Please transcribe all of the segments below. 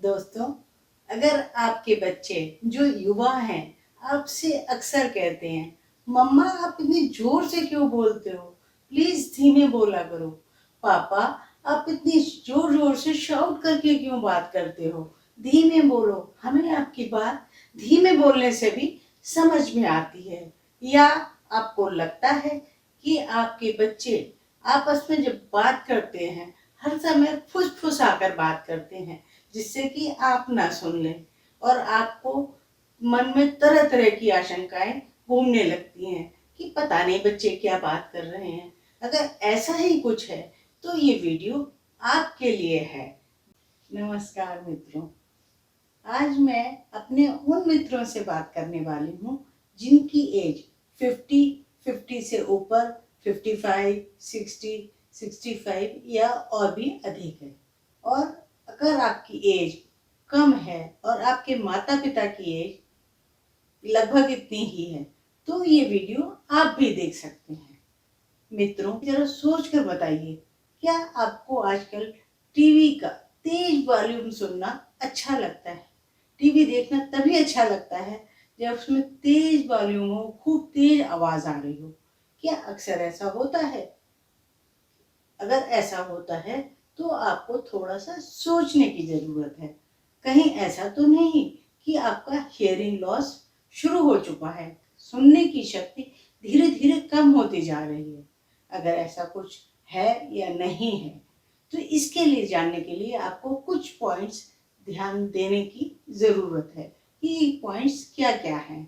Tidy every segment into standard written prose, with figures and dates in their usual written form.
दोस्तों, अगर आपके बच्चे जो युवा हैं आपसे अक्सर कहते हैं, मम्मा आप इतनी जोर से क्यों बोलते हो, प्लीज धीमे बोला करो। पापा आप इतनी जोर जोर से शाउट करके क्यों बात करते हो, धीमे बोलो, हमें आपकी बात धीमे बोलने से भी समझ में आती है। या आपको लगता है कि आपके बच्चे आपस में जब बात करते हैं हर समय फुस आकर बात करते हैं, जिससे कि आप ना सुन लें और आपको मन में तरह तरह की आशंकाएं घूमने लगती हैं कि पता नहीं बच्चे क्या बात कर रहे हैं। अगर ऐसा ही कुछ है तो ये वीडियो आपके लिए है। नमस्कार मित्रों, आज मैं अपने उन मित्रों से बात करने वाली हूँ जिनकी एज 50 से ऊपर, 55, 60, 65 या और भी अधिक है। और अगर आपकी एज कम है और आपके माता पिता की एज लगभग इतनी ही है तो ये वीडियो आप भी देख सकते हैं। मित्रों, जरा सोच कर बताइए, क्या आपको आजकल टीवी का तेज वॉल्यूम सुनना अच्छा लगता है? टीवी देखना तभी अच्छा लगता है जब उसमें तेज वॉल्यूम हो, खूब तेज आवाज आ रही हो। क्या अक्सर ऐसा होता है? अगर ऐसा होता है तो आपको थोड़ा सा सोचने की जरूरत है। कहीं ऐसा तो नहीं कि आपका हियरिंग लॉस शुरू हो चुका है, सुनने की शक्ति धीरे धीरे कम होती जा रही है? अगर ऐसा कुछ है या नहीं है तो इसके लिए जानने के लिए आपको कुछ पॉइंट्स ध्यान देने की जरूरत है कि पॉइंट्स क्या क्या हैं।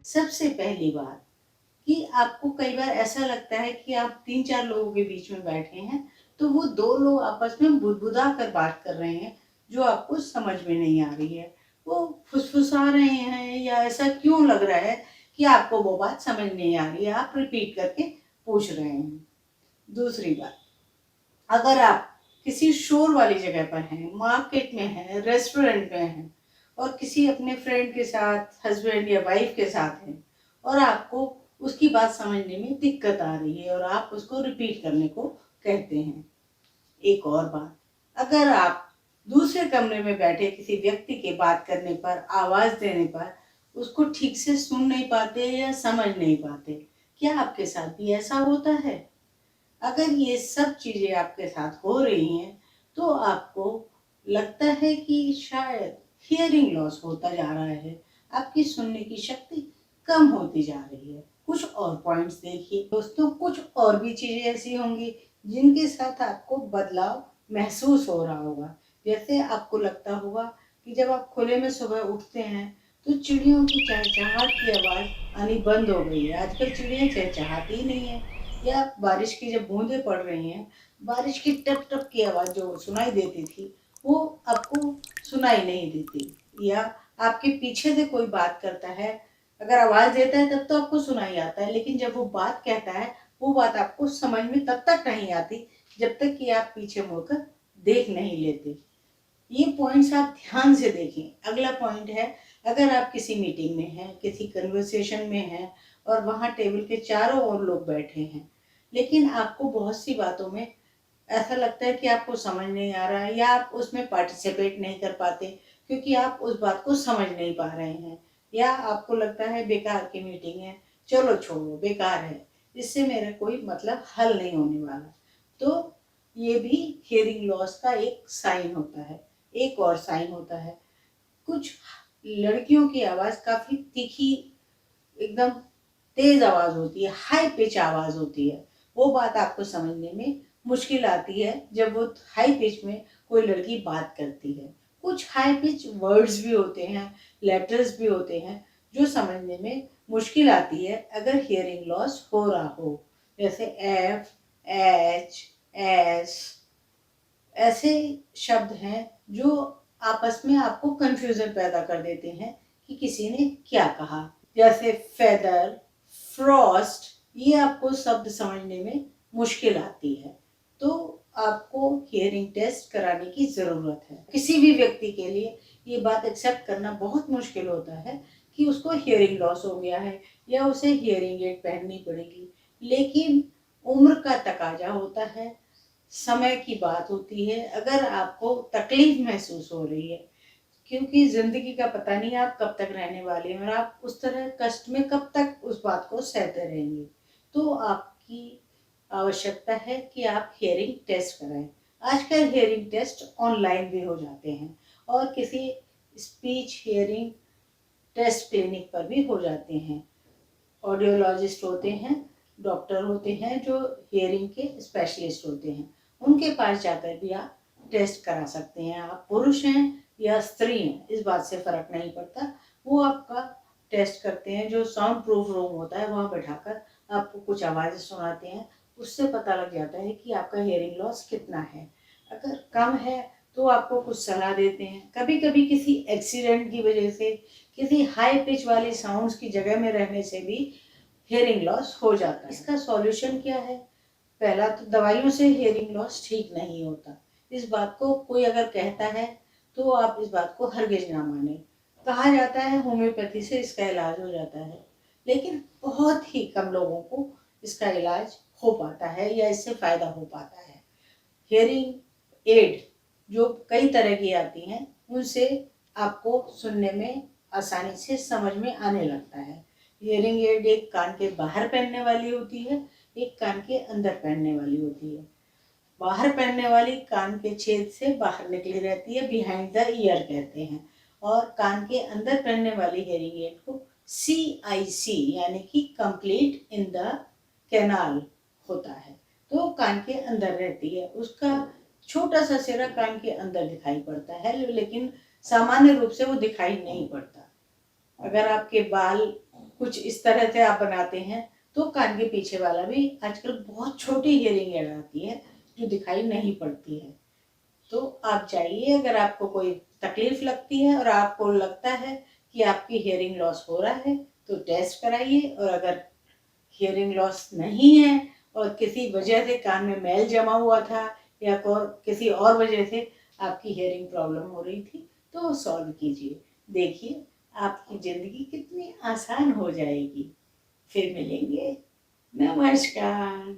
सबसे पहली बात कि आपको कई बार ऐसा लगता है कि आप 3-4 लोगों के बीच में बैठे हैं तो वो 2 लोग आपस में बुदबुदा कर बात कर रहे हैं जो आपको समझ में नहीं आ रही है। वो फुसफुसा रहे हैं या ऐसा क्यों लग रहा है कि आपको वो बात समझ नहीं आ रही है, आप रिपीट करके पूछ रहे हैं। दूसरी बात, अगर आप किसी शोर वाली जगह पर हैं, मार्केट में हैं, रेस्टोरेंट में हैं और किसी अपने फ्रेंड के साथ, हस्बैंड या वाइफ के साथ हैं और आपको उसकी बात समझने में दिक्कत आ रही है और आप उसको रिपीट करने को कहते हैं। एक और बात, अगर आप दूसरे कमरे में बैठे किसी व्यक्ति के बात करने पर, आवाज देने पर उसको ठीक से सुन नहीं पाते या समझ नहीं पाते, क्या आपके साथ भी ऐसा होता है? अगर ये सब चीजें आपके साथ हो रही हैं तो आपको लगता है कि शायद हियरिंग लॉस होता जा रहा है, आपकी सुनने की शक्ति कम होती जा रही है। कुछ और पॉइंट्स देखिए दोस्तों, कुछ और भी चीजें ऐसी होंगी जिनके साथ आपको बदलाव महसूस हो रहा होगा। जैसे आपको लगता होगा कि जब आप खुले में सुबह उठते हैं तो चिड़ियों की चहचहाट की आवाज आनी बंद हो गई है, आजकल चिड़ियां चहचहाती ही नहीं है। या बारिश की जब बूंदें पड़ रही हैं, बारिश की टप टप की आवाज जो सुनाई देती थी वो आपको सुनाई नहीं देती। या आपके पीछे से कोई बात करता है, अगर आवाज देता है तब तो आपको सुनाई आता है, लेकिन जब वो बात कहता है वो बात आपको समझ में तब तक नहीं आती जब तक कि आप पीछे मुड़कर देख नहीं लेते। ये पॉइंट्स आप ध्यान से देखें। अगला पॉइंट है, अगर आप किसी मीटिंग में हैं, किसी कन्वर्सेशन में हैं और वहाँ टेबल के चारों ओर लोग बैठे हैं, लेकिन आपको बहुत सी बातों में ऐसा लगता है कि आपको समझ नहीं आ रहा है या आप उसमें पार्टिसिपेट नहीं कर पाते क्योंकि आप उस बात को समझ नहीं पा रहे हैं, या आपको लगता है बेकार की मीटिंग है, चलो छोड़ो, बेकार है, इससे मेरा कोई मतलब हल नहीं होने वाला, तो ये भी हियरिंग लॉस का एक साइन होता है। एक और साइन होता है, कुछ लड़कियों की आवाज काफी तीखी, एकदम तेज आवाज होती है, हाई पिच आवाज होती है। वो बात आपको समझने में मुश्किल आती है जब वो हाई पिच में कोई लड़की बात करती है। कुछ हाई पिच वर्ड्स भी होते हैं, लेटर्स भी होते हैं जो समझने में मुश्किल आती है अगर हियरिंग लॉस हो रहा हो, जैसे एफ, एच, एस। ऐसे शब्द हैं जो आपस में आपको कंफ्यूजन पैदा कर देते हैं कि किसी ने क्या कहा। जैसे फेदर, फ्रॉस्ट, ये आपको शब्द समझने में मुश्किल आती है, तो आपको हियरिंग टेस्ट कराने की जरूरत है। किसी भी व्यक्ति के लिए ये बात एक्सेप्ट करना बहुत मुश्किल होता है कि उसको हियरिंग लॉस हो गया है या उसे हियरिंग एड पहननी पड़ेगी लेकिन उम्र का तकाजा होता है, समय की बात होती है। अगर आपको तकलीफ महसूस हो रही है, क्योंकि ज़िंदगी का पता नहीं आप कब तक रहने वाले हैं और आप उस तरह कष्ट में कब तक उस बात को सहते रहेंगे, तो आपकी आवश्यकता है कि आप हियरिंग टेस्ट कराएं। आजकल हियरिंग टेस्ट ऑनलाइन भी हो जाते हैं और किसी स्पीच हियरिंग टेस्ट क्लिनिक पर भी हो जाते हैं। ऑडियोलॉजिस्ट होते हैं, डॉक्टर होते हैं जो हियरिंग के स्पेशलिस्ट होते हैं, उनके पास जाकर भी आप टेस्ट करा सकते हैं। आप पुरुष हैं या स्त्री हैं इस बात से फ़र्क नहीं पड़ता, वो आपका टेस्ट करते हैं। जो साउंड प्रूफ रूम होता है वहाँ बैठाकर आपको कुछ आवाज़ें सुनाते हैं, उससे पता लग जाता है कि आपका हियरिंग लॉस कितना है। अगर कम है तो आपको कुछ सलाह देते हैं। कभी कभी किसी एक्सीडेंट की वजह से, किसी हाई पिच वाली साउंड्स की जगह में रहने से भी हियरिंग लॉस हो जाता है। इसका सॉल्यूशन क्या है? पहला तो दवाइयों से हियरिंग लॉस ठीक नहीं होता। इस बात को कोई अगर कहता है तो आप इस बात को हरगिज ना माने। कहा जाता है होम्योपैथी से इसका इलाज हो जाता है, लेकिन बहुत ही कम लोगों को इसका इलाज हो पाता है या इससे फ़ायदा हो पाता है। हियरिंग एड जो कई तरह की आती हैं, उनसे आपको सुनने में आसानी से समझ में आने लगता है। हियरिंग एड एक कान के बाहर पहनने वाली होती है, एक कान के अंदर पहनने वाली होती है। बाहर पहनने वाली कान के छेद से बाहर निकली रहती है, बिहाइंड द ईयर कहते हैं। और कान के अंदर पहनने वाली हियरिंग एड को CIC यानी कि कंप्लीट इन द कैनाल होता है, तो कान के अंदर रहती है। उसका छोटा सा सिरा कान के अंदर दिखाई पड़ता है, लेकिन सामान्य रूप से वो दिखाई नहीं पड़ता। अगर आपके बाल कुछ इस तरह से आप बनाते हैं तो कान के पीछे वाला भी आजकल बहुत छोटी हियरिंग एड आती है जो दिखाई नहीं पड़ती है। तो आप जाइए, अगर आपको कोई तकलीफ लगती है और आपको लगता है कि आपकी हियरिंग लॉस हो रहा है तो टेस्ट कराइए। और अगर हियरिंग लॉस नहीं है और किसी वजह से कान में मैल जमा हुआ था या किसी और वजह से आपकी हियरिंग प्रॉब्लम हो रही थी तो सॉल्व कीजिए। देखिए आपकी ज़िंदगी कितनी आसान हो जाएगी। फिर मिलेंगे। नमस्कार।